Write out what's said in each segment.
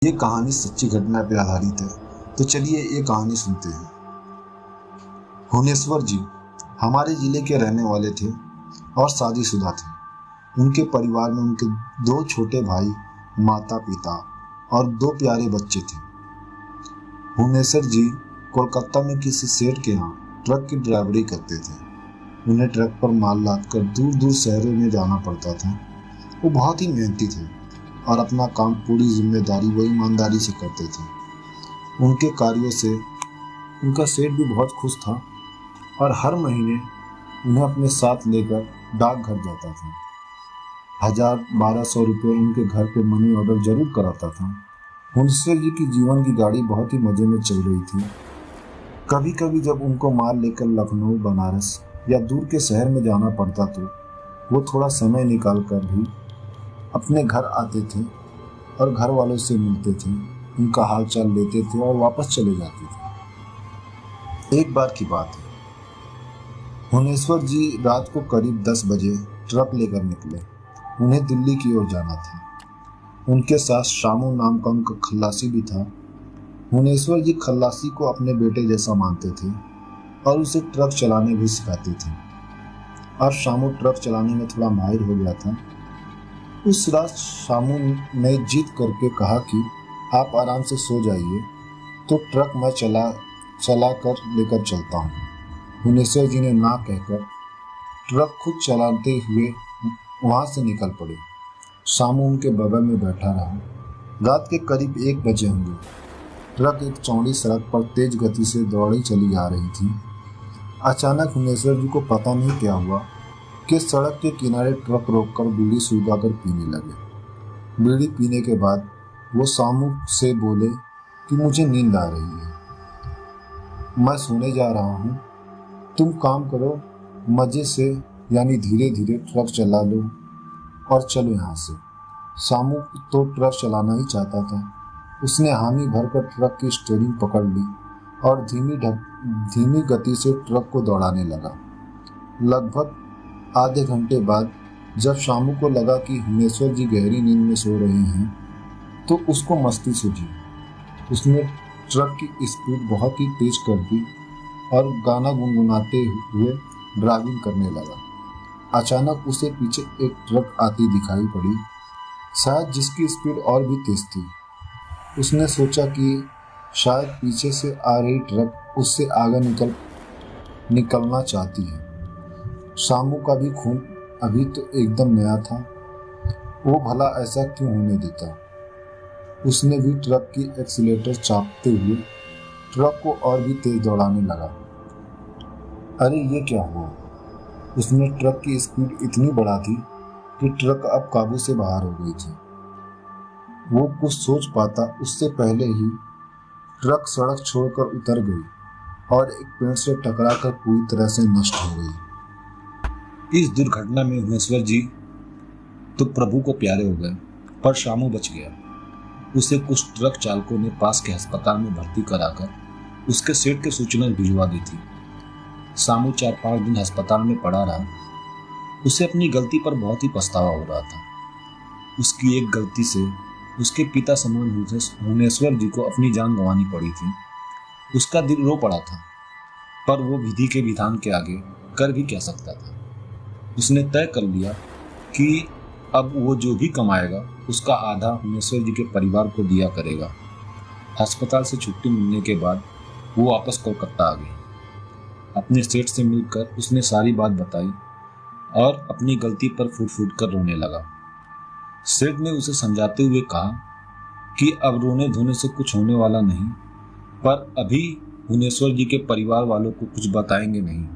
ये कहानी सच्ची घटना पर आधारित है। तो चलिए ये कहानी सुनते हैं। भुवनेश्वर जी हमारे जिले के रहने वाले थे और शादीशुदा थे। उनके परिवार में उनके 2 छोटे भाई, माता पिता और 2 प्यारे बच्चे थे। भुवनेश्वर जी कोलकाता में किसी सेठ के यहाँ ट्रक की ड्राइवरी करते थे। उन्हें ट्रक पर माल लादकर दूर दूर शहरों में जाना पड़ता था। वो बहुत ही मेहनती थे और अपना काम पूरी जिम्मेदारी व ईमानदारी से करते थे। उनके कार्यों से उनका सेठ भी बहुत खुश था और हर महीने उन्हें अपने साथ लेकर डाकघर जाता था। 1000-1200 रुपये उनके घर पे मनी ऑर्डर जरूर कराता था। भुवनेश्वर जी की जीवन की गाड़ी बहुत ही मज़े में चल रही थी। कभी कभी जब उनको माल लेकर लखनऊ, बनारस या दूर के शहर में जाना पड़ता तो वो थोड़ा समय निकाल कर भी अपने घर आते थे और घर वालों से मिलते थे, उनका हाल चाल लेते थे और वापस चले जाते थे। एक बार की बात है, भुवनेश्वर जी रात को करीब 10 बजे ट्रक लेकर निकले। उन्हें दिल्ली की ओर जाना था। उनके साथ शामू नाम का उनका खल्लासी भी था। भुवनेश्वर जी खल्लासी को अपने बेटे जैसा मानते थे और उसे ट्रक चलाने भी सिखाते थे। अब शामू ट्रक चलाने में थोड़ा माहिर हो गया था। उस रात शामू ने जिद करके कहा कि आप आराम से सो जाइए, तो ट्रक मैं चला कर लेकर चलता हूँ। भुवनेश्वर जी ने ना कहकर ट्रक खुद चलाते हुए वहाँ से निकल पड़े। शामू उनके बगल में बैठा रहा। रात के करीब 1 बजे होंगे। ट्रक एक चौड़ी सड़क पर तेज गति से दौड़ी चली आ रही थी। अचानक भुवनेश्वर जी को पता नहीं क्या हुआ कि सड़क के किनारे ट्रक रोककर बीड़ी सुलगाकर पीने लगे। बीड़ी पीने के बाद वो शामू से बोले कि मुझे नींद आ रही है, मैं सोने जा रहा हूँ, तुम काम करो, मज़े से यानी धीरे धीरे ट्रक चला लो और चलो यहाँ से। शामू तो ट्रक चलाना ही चाहता था। उसने हामी भरकर ट्रक की स्टीयरिंग पकड़ ली और धीमी गति से ट्रक को दौड़ाने लगा। लगभग आधे घंटे बाद जब शामू को लगा कि भुवनेश्वर जी गहरी नींद में सो रहे हैं, तो उसको मस्ती सूझी। उसने ट्रक की स्पीड बहुत ही तेज कर दी और गाना गुनगुनाते हुए ड्राइविंग करने लगा। अचानक उसे पीछे एक ट्रक आती दिखाई पड़ी, शायद जिसकी स्पीड और भी तेज थी। उसने सोचा कि शायद पीछे से आ रही ट्रक उससे आगे निकलना चाहती है। शामू का भी खून अभी तो एकदम नया था, वो भला ऐसा क्यों होने देता। उसने भी ट्रक की एक्सीलेटर चापते हुए ट्रक को और भी तेज दौड़ाने लगा। अरे ये क्या हुआ। उसने ट्रक की स्पीड इतनी बढ़ा दी कि ट्रक अब काबू से बाहर हो गई थी। वो कुछ सोच पाता उससे पहले ही ट्रक सड़क छोड़कर उतर गई और एक पेड़ से टकराकर पूरी तरह से नष्ट हो गई। इस दुर्घटना में भुवनेश्वर जी तो प्रभु को प्यारे हो गए, पर शामू बच गया। उसे कुछ ट्रक चालकों ने पास के अस्पताल में भर्ती कराकर उसके सेठ के सूचना भिजवा दी थी। शामू 4-5 दिन अस्पताल में पड़ा रहा। उसे अपनी गलती पर बहुत ही पछतावा हो रहा था। उसकी एक गलती से उसके पिता समान भुवनेश्वर जी को अपनी जान गंवानी पड़ी थी। उसका दिल रो पड़ा था, पर वो विधि के विधान के आगे कर भी क्या सकता था। उसने तय कर लिया कि अब वो जो भी कमाएगा उसका आधा भुवनेश्वर जी के परिवार को दिया करेगा। अस्पताल से छुट्टी मिलने के बाद वो वापस कोलकाता आ गई। अपने सेठ से मिलकर उसने सारी बात बताई और अपनी गलती पर फूट फूट कर रोने लगा। सेठ ने उसे समझाते हुए कहा कि अब रोने धोने से कुछ होने वाला नहीं, पर अभी भुवनेश्वर जी के परिवार वालों को कुछ बताएंगे नहीं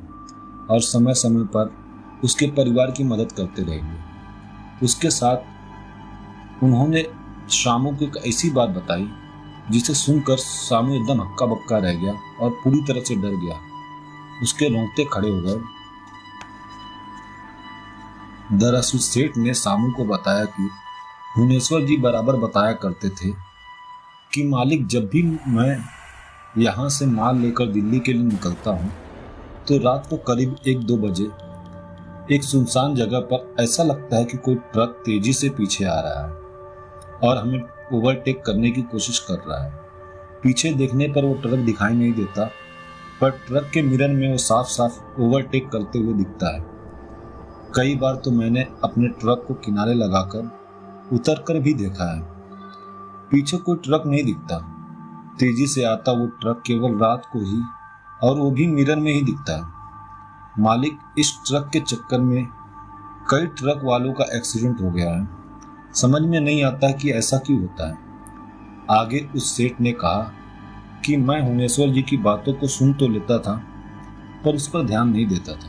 और समय समय पर उसके परिवार की मदद करते रहेंगे। उसके साथ उन्होंने शामू को एक ऐसी बात बताई जिसे सुनकर शामू एकदम हक्का बक्का रह गया और पूरी तरह से डर गया। उसके रोंगटे खड़े हो गए। दरअसल सेठ ने शामू को बताया कि भुवनेश्वर जी बराबर बताया करते थे कि मालिक, जब भी मैं यहाँ से माल लेकर दिल्ली के लिए निकलता हूँ तो रात को करीब 1-2 बजे एक सुनसान जगह पर ऐसा लगता है कि कोई ट्रक तेजी से पीछे आ रहा है और हमें ओवरटेक करने की कोशिश कर रहा है। पीछे देखने पर वो ट्रक दिखाई नहीं देता, पर ट्रक के मिरर में वो साफ साफ ओवरटेक करते हुए दिखता है। कई बार तो मैंने अपने ट्रक को किनारे लगाकर उतरकर भी देखा है। पीछे कोई ट्रक नहीं दिखता। तेजी से आता वो ट्रक केवल रात को ही, और वो भी मिरर में ही दिखता है। मालिक, इस ट्रक के चक्कर में कई ट्रक वालों का एक्सीडेंट हो गया है। समझ में नहीं आता कि ऐसा क्यों होता है। आगे उस सेठ ने कहा कि मैं हुनेश्वर जी की बातों को सुन तो लेता था, पर उस पर ध्यान नहीं देता था,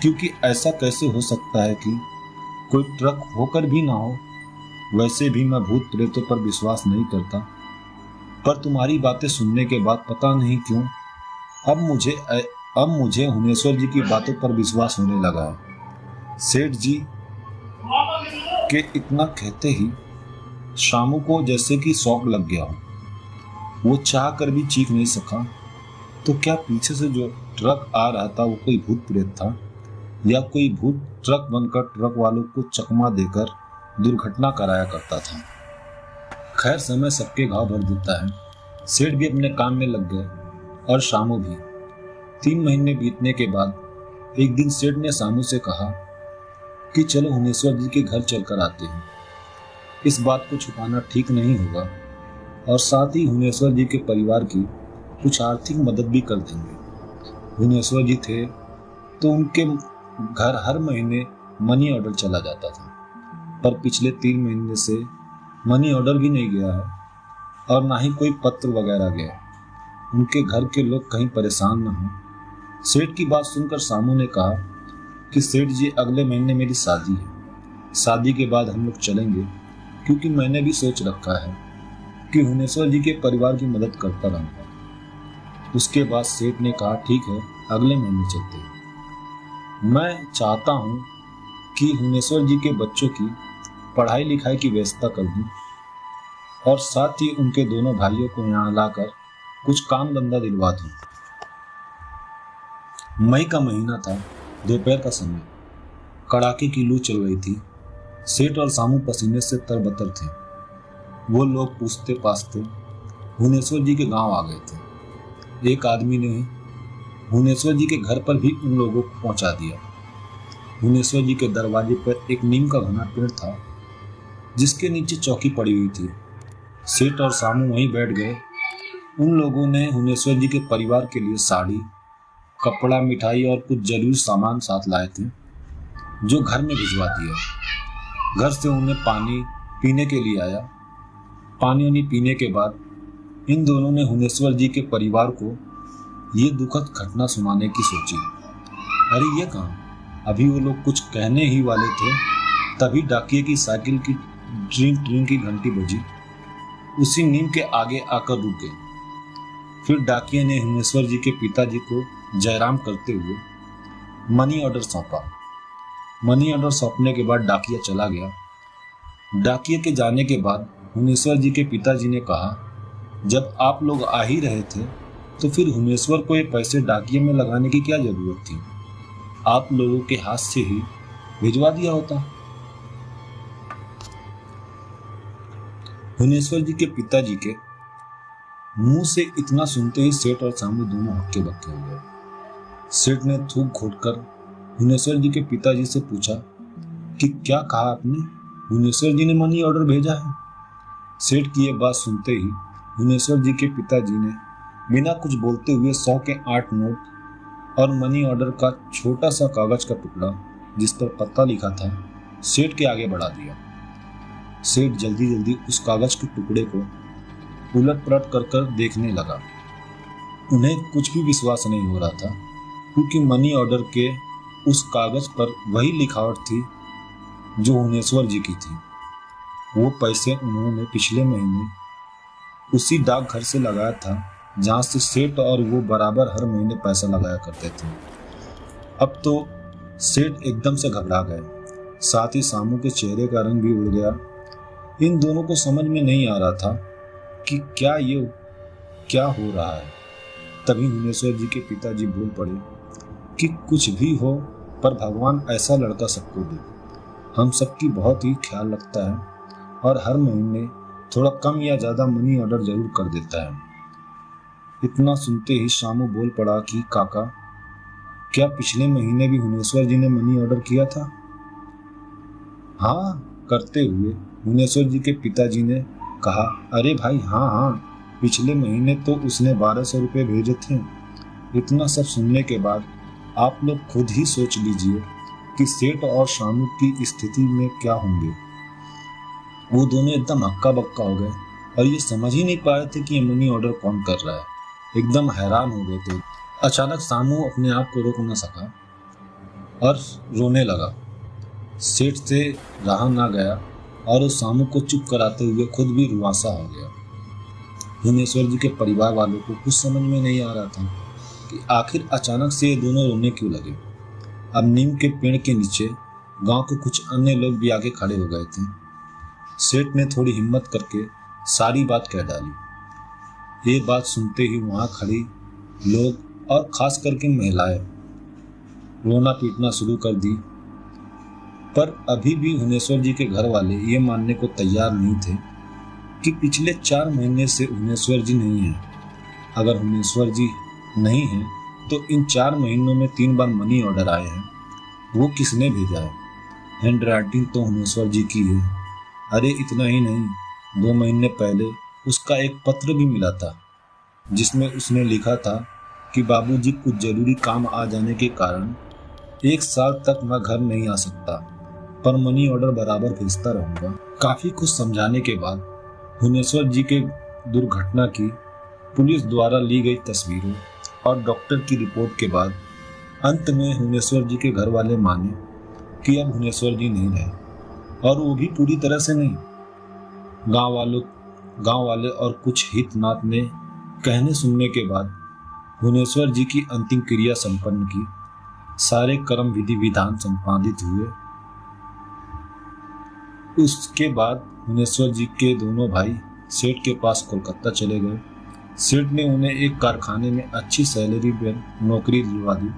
क्योंकि ऐसा कैसे हो सकता है कि कोई ट्रक होकर भी ना हो। वैसे भी मैं भूत प्रेतों पर विश्वास नहीं करता, पर तुम्हारी बातें सुनने के बाद पता नहीं क्यों अब मुझे हुनेश्वर जी की बातों पर विश्वास होने लगा है। सेठ जी के इतना कहते ही शामू को जैसे कि शॉक लग गया हो। वो चाह कर भी चीख नहीं सका। तो क्या पीछे से जो ट्रक आ रहा था वो कोई भूत प्रेत था, या कोई भूत ट्रक बनकर ट्रक वालों को चकमा देकर दुर्घटना कराया करता था। खैर, समय सबके घाव भर देता है। सेठ भी अपने काम में लग गए और शामू भी। 3 महीने बीतने के बाद एक दिन सेठ ने शामू से कहा कि चलो हुनेश्वर जी के घर चलकर आते हैं। इस बात को छुपाना ठीक नहीं होगा, और साथ ही हुनेश्वर जी के परिवार की कुछ आर्थिक मदद भी कर देंगे। हुनेश्वर जी थे तो उनके घर हर महीने मनी ऑर्डर चला जाता था, पर पिछले 3 महीने से मनी ऑर्डर भी नहीं गया है, और ना ही कोई पत्र वगैरह गया। उनके घर के लोग कहीं परेशान न हों। सेठ की बात सुनकर शामू ने कहा कि सेठ जी, अगले महीने मेरी शादी है। शादी के बाद हम लोग चलेंगे, क्योंकि मैंने भी सोच रखा है कि हुनेश्वर जी के परिवार की मदद करता रहूंगा। उसके बाद सेठ ने कहा, ठीक है, अगले महीने चलते हैं। मैं चाहता हूं कि हुनेश्वर जी के बच्चों की पढ़ाई लिखाई की व्यवस्था कर दूं, और साथ ही उनके दोनों भाइयों को यहाँ लाकर कुछ काम धंधा दिलवा दूं। मई का महीना था, दोपहर का समय। कड़ाके की लू चल रही थी। सेठ और शामू पसीने से तरबतर थे। वो लोग पूछते पाछते हुनेश्वर जी के गांव आ गए थे। एक आदमी ने हुनेश्वर जी के घर पर भी उन लोगों को पहुंचा दिया। हुनेश्वर जी के दरवाजे पर एक नीम का घना पेड़ था, जिसके नीचे चौकी पड़ी हुई थी। सेठ और शामू वहीं बैठ गए। उन लोगों ने हुनेश्वर जी के परिवार के लिए साड़ी, कपड़ा, मिठाई और कुछ जरूरी सामान साथ लाए थे, जो घर में भिजवा दिया। घर से उन्हें पानी पीने के लिए आया। पानी पीने के बाद इन दोनों ने हुनेश्वर जी के परिवार को ये दुखद घटना सुनाने की सोची। अरे ये कहाँ, अभी वो लोग कुछ कहने ही वाले थे, तभी डाकिये की साइकिल की ट्रिंग ट्रिंग की घंटी बजी। उसी नीम के आगे आकर रुक गए। फिर डाकिये ने हुनेश्वर जी के पिताजी को जयराम करते हुए मनी ऑर्डर सौंपा। मनी ऑर्डर सौंपने के बाद डाकिया चला गया। डाकिये के जाने के बाद हुनेश्वर जी के पिताजी ने कहा, जब आप लोग आ ही रहे थे तो फिर हुनेश्वर को ये पैसे डाकिये में लगाने की क्या जरूरत थी? आप लोगों के हाथ से ही भिजवा दिया होता। हुनेश्वर जी के पिताजी के मुंह से इतना सुनते ही सेठ और शामू दोनों हक्के बक्के हो गए। सेठ ने थूक घोटकर हुनेश्वर जी के पिताजी से पूछा कि क्या कहा आपने? हुनेश्वर जी ने मनी ऑर्डर भेजा है? सेठ की यह बात सुनते ही हुनेश्वर जी के पिताजी ने बिना कुछ बोलते हुए 100 के 8 नोट और मनी ऑर्डर का छोटा सा कागज का टुकड़ा, जिस पर पता लिखा था, सेठ के आगे बढ़ा दिया। सेठ जल्दी जल्दी उस कागज के टुकड़े को उलट पलट कर देखने लगा। उन्हें कुछ भी विश्वास नहीं हो रहा था, क्योंकि मनी ऑर्डर के उस कागज पर वही लिखावट थी जो हुनेश्वर जी की थी। वो पैसे उन्होंने पिछले महीने उसी डाकघर से लगाया था, जहां से सेठ और वो बराबर हर महीने पैसा लगाया करते थे। अब तो सेठ एकदम से घबरा गए। साथ ही शामू के चेहरे का रंग भी उड़ गया। इन दोनों को समझ में नहीं आ रहा था कि क्या हो रहा है। तभी हुनेश्वर जी के पिताजी बोल पड़े कि कुछ भी हो, पर भगवान ऐसा लड़का सबको दे। हम सबकी बहुत ही ख्याल रखता है और हर महीने थोड़ा कम या ज़्यादा मनी ऑर्डर जरूर कर देता है। इतना सुनते ही शामू बोल पड़ा कि काका, क्या पिछले महीने भी हुनेश्वर जी ने मनी ऑर्डर किया था? हाँ, करते हुए हुनेश्वर जी के पिताजी ने कहा, अरे भाई हाँ हाँ, पिछले महीने तो उसने 1200 रुपये भेजे थे। इतना सब सुनने के बाद आप लोग खुद ही सोच लीजिए कि सेठ और शामू की स्थिति में क्या होंगे। वो दोनों एकदम हक्का बक्का हो गए और ये समझ ही नहीं पा रहे थे कि ये मनी ऑर्डर कौन कर रहा है। एकदम हैरान हो गए थे। अचानक शामू अपने आप को रोक न सका और रोने लगा। सेठ से रहा ना गया और उस शामू को चुप कराते हुए खुद भी रुआंसा हो गया। हुनेश्वर जी के परिवार वालों को कुछ समझ में नहीं आ रहा था कि आखिर अचानक से ये दोनों रोने क्यों लगे। अब नीम के पेड़ के नीचे गांव के कुछ अन्य लोग भी आगे खड़े हो गए थे। सेठ ने थोड़ी हिम्मत करके सारी बात कह डाली। ये बात सुनते ही वहां खड़ी लोग और खास करके महिलाएं रोना पीटना शुरू कर दी। पर अभी भी हुनेश्वर जी के घर वाले ये मानने को तैयार नहीं थे कि पिछले 4 महीने से हुनेश्वर जी नहीं है। अगर हुनेश्वर जी नहीं है तो इन 4 महीनों में 3 बार मनी ऑर्डर आए हैं। वो किसने भेजा है? हैंडराइटिंग तो हुनेश्वर जी की है। अरे इतना ही नहीं, 2 महीने पहले उसका एक पत्र भी मिला था जिसमें उसने लिखा था कि बाबूजी कुछ जरूरी काम आ जाने के कारण 1 साल तक मैं घर नहीं आ सकता, पर मनी ऑर्डर बराबर भेजता रहूंगा। काफी कुछ समझाने के बाद हुनेश्वर जी के दुर्घटना की पुलिस द्वारा ली गई तस्वीरों और डॉक्टर की रिपोर्ट के बाद अंत में हुनेश्वर जी के घर वाले माने कि अब हुनेश्वर जी नहीं रहे, और वो भी पूरी तरह से नहीं। गांव वाले और कुछ हितनात ने कहने सुनने के बाद हुनेश्वर जी की अंतिम क्रिया संपन्न की। सारे कर्म विधि विधान संपादित हुए। उसके बाद हुनेश्वर जी के दोनों भाई सेठ के पास कोलकाता चले गए। सेठ ने उन्हें एक कारखाने में अच्छी सैलरी पर नौकरी दिलवा दी।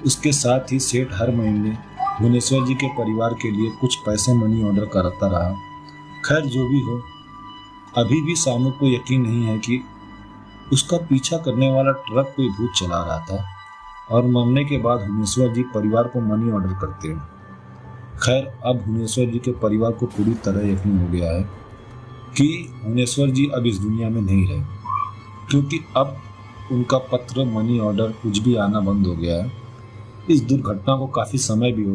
उसके साथ ही सेठ हर महीने हुनेश्वर जी के परिवार के लिए कुछ पैसे मनी ऑर्डर कराता रहा। खैर जो भी हो, अभी भी शामू को यकीन नहीं है कि उसका पीछा करने वाला ट्रक कोई भूत चला रहा था और मरने के बाद हुनेश्वर जी परिवार को मनी ऑर्डर करते हैं। खैर अब हुनेश्वर जी के परिवार को पूरी तरह यकीन हो गया है कि हुनेश्वर जी अब इस दुनिया में नहीं रहे, क्योंकि अब उनका पत्र मनी ऑर्डर कुछ भी आना बंद हो गया है। इस दुर्घटना को काफी समय भी हो